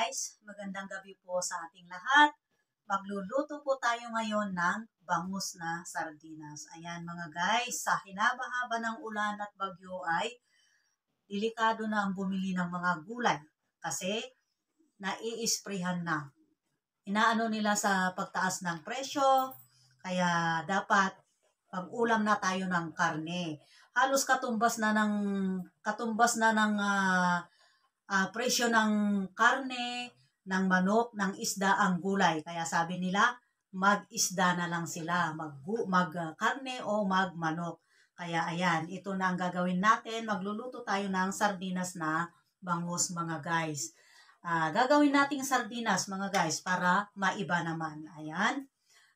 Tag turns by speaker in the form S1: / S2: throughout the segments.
S1: guys, magandang gabi po sa ating lahat. Magluluto po tayo ngayon ng bangus na sardinas. Ayan mga guys, sa hinaba-haba ng ulan at bagyo ay delikado na ang bumili ng mga gulay kasi nai-sprayhan na. Inaano nila sa pagtaas ng presyo, kaya dapat pag-ulam na tayo ng karne. Halos katumbas na ng presyo ng karne, ng manok, ng isda ang gulay. Kaya sabi nila, mag-isda na lang sila, mag-karne o mag-manok. Kaya ayan, ito na ang gagawin natin. Magluluto tayo ng sardinas na bangus mga guys. Gagawin nating sardinas mga guys para maiba naman. Ayan.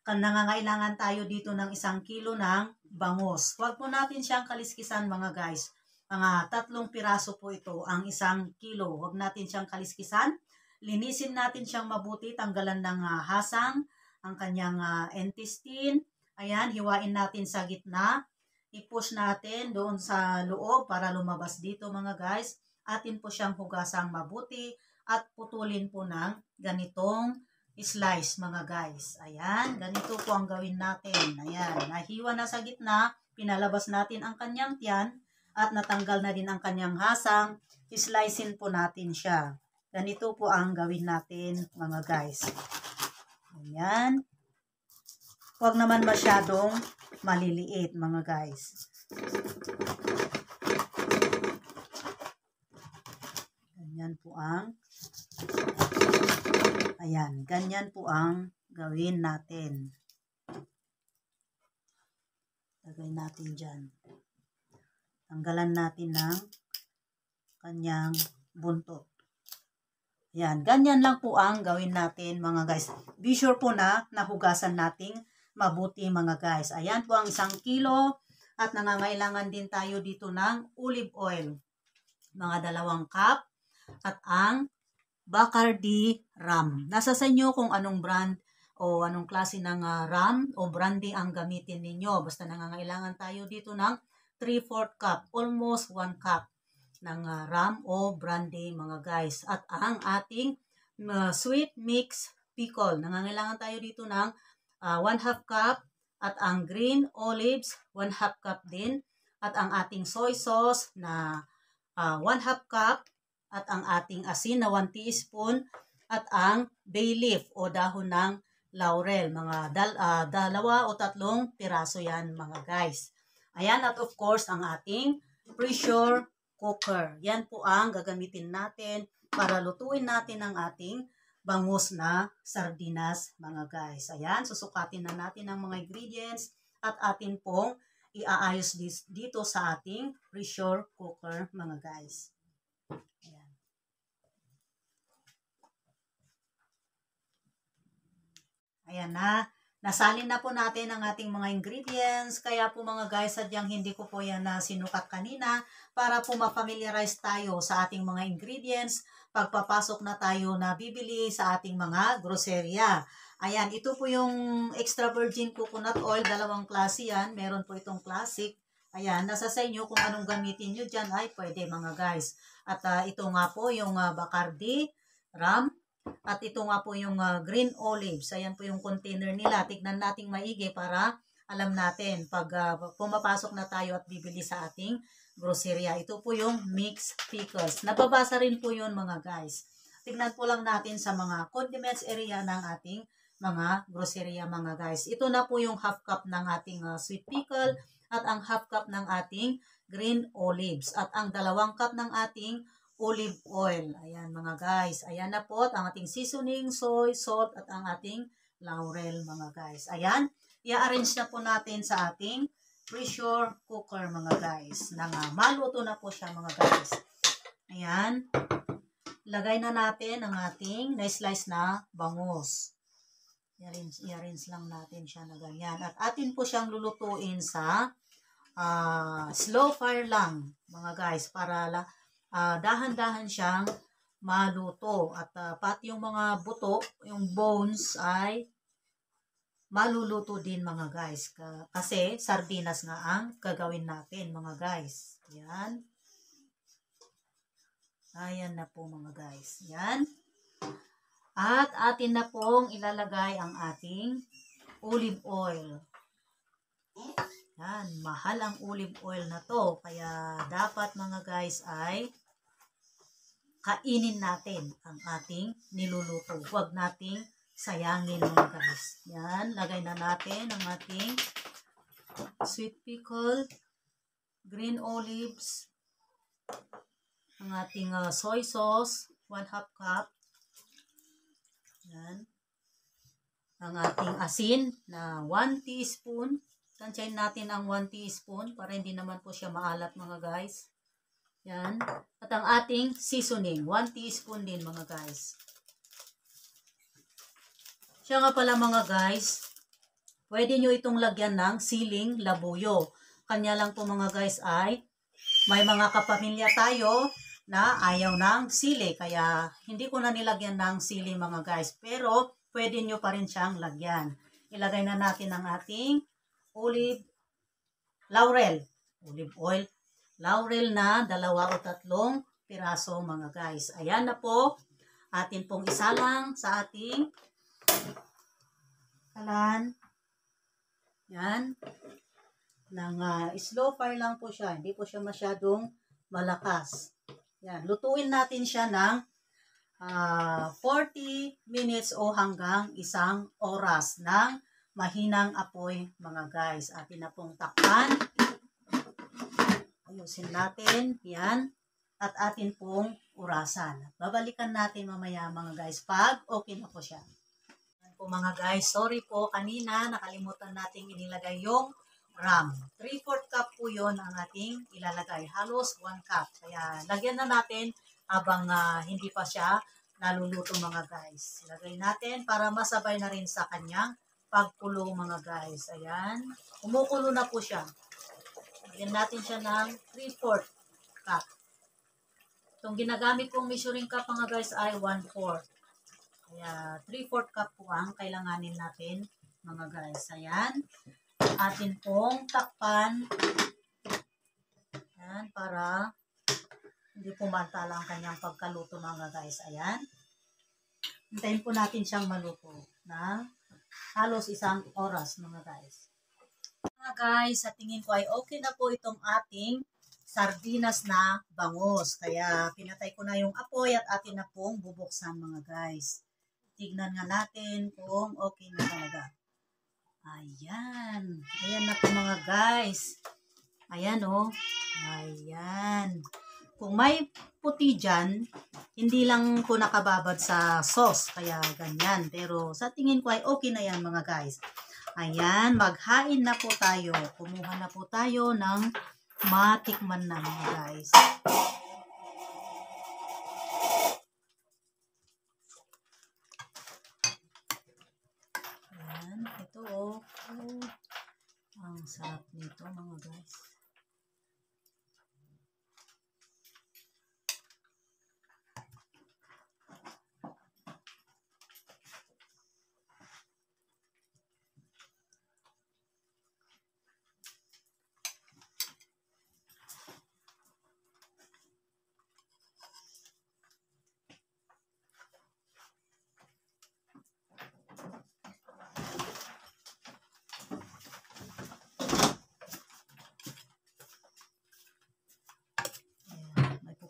S1: Nangangailangan tayo dito ng 1 kilo ng bangus. Huwag po natin siyang kaliskisan mga guys. Mga 3 piraso po ito ang 1 kilo. Huwag natin siyang kaliskisan. Linisin natin siyang mabuti. Tanggalan ng hasang, ang kanyang intestine. Ayan, hiwain natin sa gitna. I-push natin doon sa loob para lumabas dito mga guys. Atin po siyang hugasang mabuti at putulin po ng ganitong slice mga guys. Ayan, ganito po ang gawin natin. Ayan, nahiwa na sa gitna. Pinalabas natin ang kanyang tiyan. At natanggal na din ang kanyang hasang, slicein po natin siya. Ganito po ang gawin natin mga guys. Ayan. Huwag naman masyadong maliliit mga guys. Ganyan po ang ganyan po ang gawin natin. Lagay natin dyan. Tanggalan natin ng kanyang buntot. Yan, ganyan lang po ang gawin natin mga guys. Be sure po na nahugasan nating mabuti mga guys. Ayan po ang 1 kilo at nangangailangan din tayo dito ng olive oil. Mga 2 cup at ang Bacardi rum. Nasa sa inyo kung anong brand o anong klase ng rum o brandy ang gamitin ninyo. Basta nangangailangan tayo dito ng 3/4 cup, almost 1 cup ng rum o brandy mga guys. At ang ating sweet mix pickle. Nangangailangan tayo dito ng 1/2 cup at ang green olives 1/2 cup din. At ang ating soy sauce na 1/2 cup at ang ating asin na 1 teaspoon at ang bay leaf o dahon ng laurel. Mga 2 o 3 piraso yan mga guys. Ayan, at of course, ang ating pressure cooker. Yan po ang gagamitin natin para lutuin natin ang ating bangus na sardinas, mga guys. Ayan, susukatin na natin ang mga ingredients at atin pong iaayos dito sa ating pressure cooker, mga guys. Ayan. Ayan na. Nasalin na po natin ang ating mga ingredients. Kaya po mga guys, sadyang hindi ko po yan na sinukat kanina para po ma-familiarize tayo sa ating mga ingredients pagpapasok na tayo na bibili sa ating mga grocerya. Ayan, ito po yung extra virgin coconut oil. 2 klase yan. Meron po itong classic. Ayan, nasa sa inyo kung anong gamitin nyo dyan ay pwede mga guys. At ito nga po yung Bacardi rum. At ito nga po yung green olives. Ayan po yung container nila. Tignan natin maigi para alam natin pag pumapasok na tayo at bibili sa ating grocerya. Ito po yung mixed pickles. Nababasa rin po yun mga guys. Tignan po lang natin sa mga condiments area ng ating mga grocerya mga guys. Ito na po yung 1/2 cup ng ating sweet pickle at ang 1/2 cup ng ating green olives. At ang 2 cup ng ating olive oil. Ayan mga guys. Ayan na po ang ating seasoning, soy, salt at ang ating laurel mga guys. Ayan. I-arrange na po natin sa ating pressure cooker mga guys. Maluto na po siya mga guys. Ayan. Lagay na natin ang ating na-slice na bangus. I-arrange lang natin siya na ganyan. At atin po siyang lulutuin sa slow fire lang mga guys para dahan-dahan siyang maluto at pati yung mga buto, yung bones ay maluluto din mga guys kasi sardinas nga ang gagawin natin mga guys. Yan. Ayan na po mga guys. Yan. At atin na pong ilalagay ang ating olive oil. Yan, mahal ang olive oil na to. Kaya dapat mga guys ay kainin natin ang ating niluluto. Huwag nating sayangin mga guys. Yan, lagay na natin ang ating sweet pickle, green olives, ang ating soy sauce, 1/2 cup. Yan. Ang ating asin na 1 teaspoon. Tansyahin natin ang 1 teaspoon para hindi naman po siya maalat mga guys. Yan. At ang ating seasoning, 1 teaspoon din mga guys. Siya nga pala mga guys, pwede nyo itong lagyan ng siling labuyo. Kanya lang po mga guys ay may mga kapamilya tayo na ayaw ng sili. Kaya hindi ko na nilagyan ng sili mga guys. Pero pwede nyo pa rin siyang lagyan. Ilagay na natin ang ating olive oil, laurel na 2 o 3 piraso mga guys. Ayan na po. Atin pong isalang sa ating kalan. Yan. Slow fire lang po siya. Hindi po siya masyadong malakas. Yan. Lutuin natin siya ng 40 minutes o hanggang 1 oras ng mahinang apoy mga guys. Atin na pong takpan. Ayusin natin. Yan. At atin pong urasan. Babalikan natin mamaya mga guys pag okay na po siya. Yan po mga guys. Sorry po kanina nakalimutan nating inilagay yung ram. 3/4 cup po yun ang ating ilalagay. Halos 1 cup. Kaya lagyan na natin habang hindi pa siya naluluto mga guys. Ilagay natin para masabay na rin sa kanyang pagkulo mga guys. Ayan. Kumukulo na po siya. Lagyan natin siya ng 3/4 cup. Itong ginagamit kong measuring cup mga guys ay 1/4. Kaya 3/4 cup po ang kailanganin natin mga guys. Ayan. Atin pong takpan. Ayan, para hindi pumantala ang kanyang pagkaluto mga guys. Ayan. Hintayin po natin siyang maluto na halos 1 oras mga guys. Mga guys, sa tingin ko ay okay na po itong ating sardinas na bangus. Kaya pinatay ko na yung apoy at atin na pong bubuksan mga guys. Tignan nga natin kung okay na talaga. Ayan. Ayan na po mga guys. Ayan o. Ayan. Kung may puti dyan, hindi lang po nakababad sa sauce. Kaya ganyan. Pero sa tingin ko ay okay na yan mga guys. Ayan. Maghain na po tayo. Kumuha na po tayo ng matikman na mga guys. Ito oh. Ang sarap nito mga guys.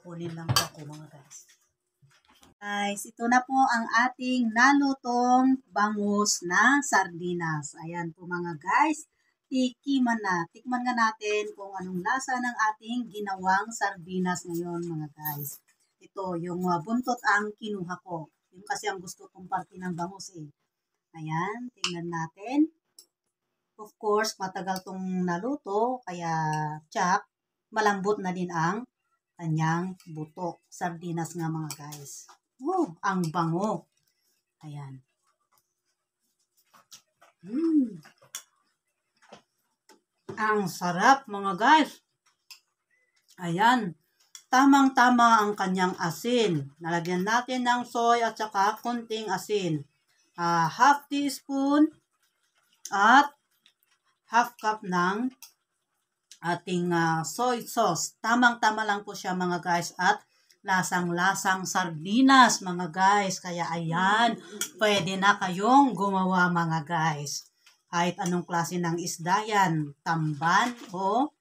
S1: Kunin lang po ako mga guys. Guys, ito na po ang ating nalutong bangus na sardinas. Ayan po mga guys. Tikman na. Tikman nga natin kung anong lasa ng ating ginawang sardinas ngayon mga guys. Ito, yung buntot ang kinuha ko. Yung kasi ang gusto kong parte ng bangus eh. Ayan, tingnan natin. Of course, matagal tong naluto. Kaya, tsak, malambot na din ang kanyang buto. Sardinas nga mga guys. Oh, ang bango. Ayan. Ang sarap mga guys. Ayan. Tamang-tama ang kanyang asin. Nalagyan natin ng soy at saka konting asin. 1/2 teaspoon at 1/2 cup ng ating soy sauce. Tamang-tama lang po siya mga guys at lasang-lasang sardinas mga guys. Kaya ayan, pwede na kayong gumawa mga guys. Kahit anong klase ng isda yan, tamban o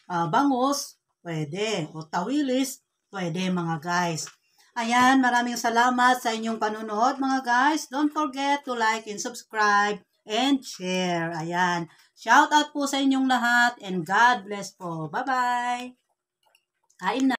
S1: bangus, pwede. O tawilis, pwede mga guys. Ayan, maraming salamat sa inyong panunood mga guys. Don't forget to like and subscribe and share. Ayan, shout out po sa inyong lahat and God bless po. Bye-bye. Kain na.